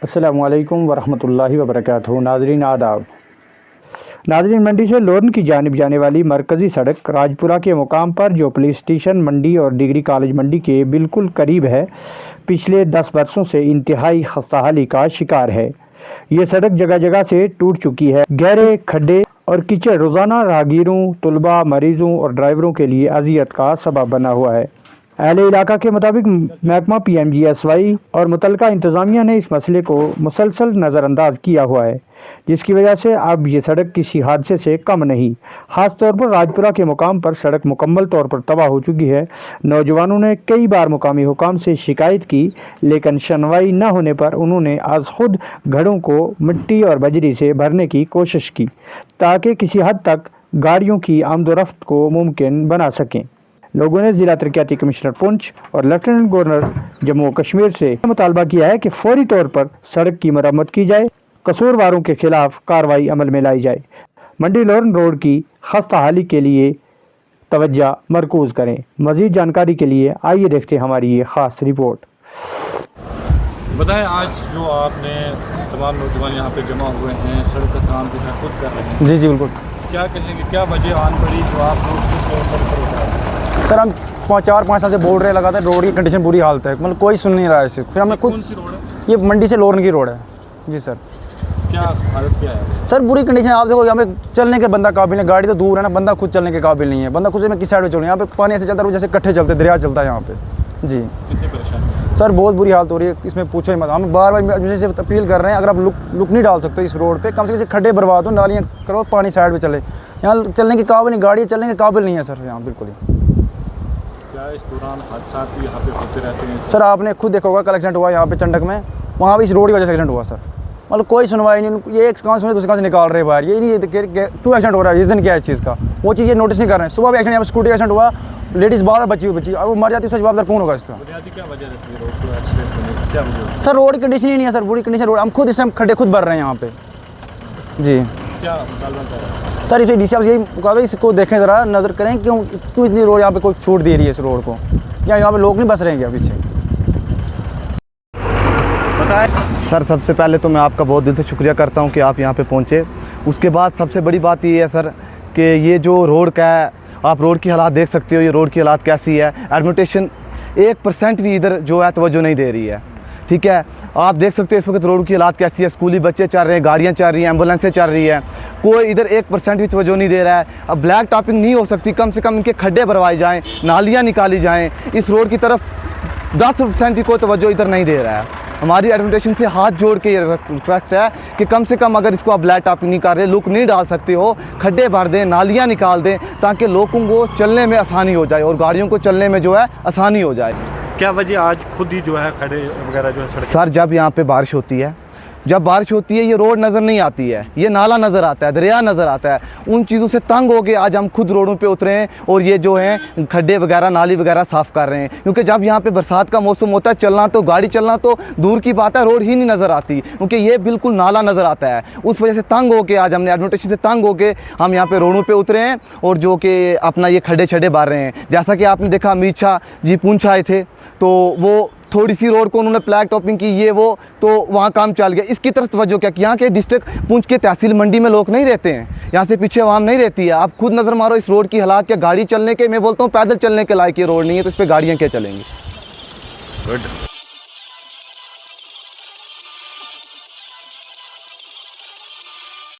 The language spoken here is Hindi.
अस्सलामुअलैकुम वरहमतुल्लाहि वबरकातुहू। नाज़रीन आदाब। नाज़रीन, मंडी से लोरन की जानिब जाने वाली मरकज़ी सड़क राजपुरा के मुकाम पर, जो पुलिस स्टेशन मंडी और डिग्री कॉलेज मंडी के बिल्कुल करीब है, पिछले 10 बरसों से इंतहाई खस्ताहाली का शिकार है। ये सड़क जगह जगह से टूट चुकी है। गहरे खड्डे और कीचड़ रोज़ाना राहगीरों, तुलबा, मरीजों और ड्राइवरों के लिए अजियत का सबब बना हुआ है। अहले इलाका के मुताबिक महकमा PMGSY और मुतलका इंतज़ामिया ने इस मसले को मुसलसल नज़रअंदाज किया हुआ है, जिसकी वजह से अब ये सड़क किसी हादसे से कम नहीं। ख़ास तौर पर राजपुरा के मुकाम पर सड़क मुकम्मल तौर पर तबाह हो चुकी है। नौजवानों ने कई बार मुकामी हुकाम से शिकायत की, लेकिन सुनवाई न होने पर उन्होंने आज खुद घड़ों को मिट्टी और बजरी से भरने की कोशिश की, ताकि किसी हद तक गाड़ियों की आमदोरफ्त को मुमकिन बना सकें। लोगों ने जिला तरक्याती कमिश्नर पुंछ और लेफ्टिनेंट गवर्नर जम्मू कश्मीर से मुतालबा किया है कि फौरी तौर पर सड़क की मरम्मत की जाए, कसूरवारों के खिलाफ कार्रवाई अमल में लाई जाए। मंडी लोरन रोड की खस्ताहाली के लिए तवज्जो मरकूज करें। मज़ीद जानकारी के लिए आइए देखते हैं हमारी ये ख़ास रिपोर्ट। बताएं, आज जो आपने तमाम नौजवान यहाँ पे जमा हुए हैं, सड़क का काम जो है खुद कर रहे हैं। जी बिल्कुल। क्या कहेंगे, क्या वजह आन पड़ी जो आप लोग सर, हम 4-5 साल से बोल रहे लगातार रोड की कंडीशन बुरी हालत है, मतलब कोई सुन नहीं रहा है इसे। फिर हमने खुद, कौन सी रोड है? ये मंडी से लोरन की रोड है। जी सर। क्या हालत क्या है? सर बुरी कंडीशन है। आप देखो, यहाँ पे चलने के बंदा काबिल है, गाड़ी तो दूर है ना, बंदा खुद चलने के काबिल नहीं है। बंदा खुद से मैं किस साइड में चलूँ? यहाँ पे पानी ऐसे चलता है जैसे कट्ठे चलते, दरिया चलता है यहाँ पे। जी कितने परेशान सर, बहुत बुरी हालत हो रही है, इसमें पूछो ही मत। हम बार बार से अपील कर रहे हैं, अगर आप लुक नहीं डाल सकते इस रोड पे, कम से कम खड्डे बर्बाद हो, नालियाँ करो, पानी साइड पे चले। यहाँ चलने के काबिल नहीं, गाड़ी चलने के काबिल नहीं है सर यहाँ बिल्कुल ही। क्या इस दौरान हादसा भी यहाँ पे होते रहते हैं? सर आपने खुद देखा होगा, कल एक्सीडेंट हुआ यहाँ पे चंडक में, वहाँ भी इस रोड की वजह से एक्सीडेंट हुआ सर। मतलब कोई सुनवाई नहीं, ये एक कहाँ सुने दूसरे कहाँ से निकाल रहे हैं बाहर। ये नहीं क्यों एक्सीडेंट हो रहा है, रीज़न क्या है इस चीज़ का, वो चीज़ ये नोटिस नहीं कर रहे हैं। सुबह भी एक्सीडेंट, यहाँ पे स्कूटी एक्सीडेंट हुआ, लेडीज़ बाहर बची और वो मर जाती है, उसका जवाबदार कौन होगा इसका? क्या वजह रहती है रोड को एक्सीडेंट होने की? क्या वजह? सर रोड की कंडीशन ही नहीं है सर, बुरी कंडीशन रोड। हम खुद इस टाइम खड्डे खुद भर रहे हैं यहाँ पे। जी क्या मुतालबा कर रहे हैं सर? इसे DC यही मुकाबले, इसको देखें ज़रा, नज़र करें क्यों इतनी रोड यहाँ पे कोई छूट दे रही है इस रोड को, या यहाँ पे लोग नहीं बस रहे हैं क्या पीछे? सर सबसे पहले तो मैं आपका बहुत दिल से शुक्रिया करता हूं कि आप यहां पे पहुंचे। उसके बाद सबसे बड़ी बात ये है सर कि ये जो रोड का है, आप रोड की हालात देख सकते हो, ये रोड की हालात कैसी है। एडमिटेशन 1% भी इधर जो है तवज्जो नहीं दे रही है, ठीक है। आप देख सकते हो इस वक्त रोड की हालात कैसी है। स्कूली बच्चे चल रहे हैं, गाड़ियाँ चल रही हैं, एम्बुलेंसें चल रही हैं, कोई इधर 1% भी तवज्जो नहीं दे रहा है। अब ब्लैक टॉपिंग नहीं हो सकती, कम से कम इनके खड्डे भरवाए जाएँ, नालियाँ निकाली जाएँ। इस रोड की तरफ 10% की कोई तवज्जो इधर नहीं दे रहा है। हमारी एडमिटेशन से हाथ जोड़ के ये रिक्वेस्ट है कि कम से कम अगर इसको आप ब्लैक टॉपिंग नहीं कर रहे, लुक नहीं डाल सकते हो, खड्डे भर दें, नालियाँ निकाल दें, ताकि लोगों को चलने में आसानी हो जाए और गाड़ियों को चलने में जो है आसानी हो जाए। क्या वजह आज खुद ही जो है खड्डे वगैरह जो है? सर जब यहाँ पे बारिश होती है, ये रोड नज़र नहीं आती है, ये नाला नज़र आता है, दरिया नज़र आता है। उन चीज़ों से तंग हो के आज हम खुद रोडों पे उतरे हैं और ये जो हैं खड्डे वगैरह, नाली वगैरह साफ़ कर रहे हैं। क्योंकि जब यहाँ पे बरसात का मौसम होता है, गाड़ी चलना तो दूर की बात है, रोड ही नहीं नज़र आती, क्योंकि ये बिल्कुल नाला नज़र आता है। उस वजह से तंग हो के आज हमने एडमिटेशन से तंग हो के हम यहाँ पे रोडों पर उतरे हैं और जो कि अपना ये खड्डे छड्डे बार रहे हैं। जैसा कि आपने देखा, अमित शाह जी पुंछ आए थे, तो वो थोड़ी सी रोड को उन्होंने ब्लैक टॉपिंग की, ये वो, तो वहाँ काम चल गया। इसकी तरफ तवज्जो क्या कि यहाँ के डिस्ट्रिक्ट पुंछ के तहसील मंडी में लोग नहीं रहते हैं, यहाँ से पीछे आवाम नहीं रहती है। आप खुद नज़र मारो इस रोड की हालात, क्या गाड़ी चलने के, मैं बोलता हूँ पैदल चलने के लायक ये रोड नहीं है, तो इस पर गाड़ियाँ क्या चलेंगी? गुड।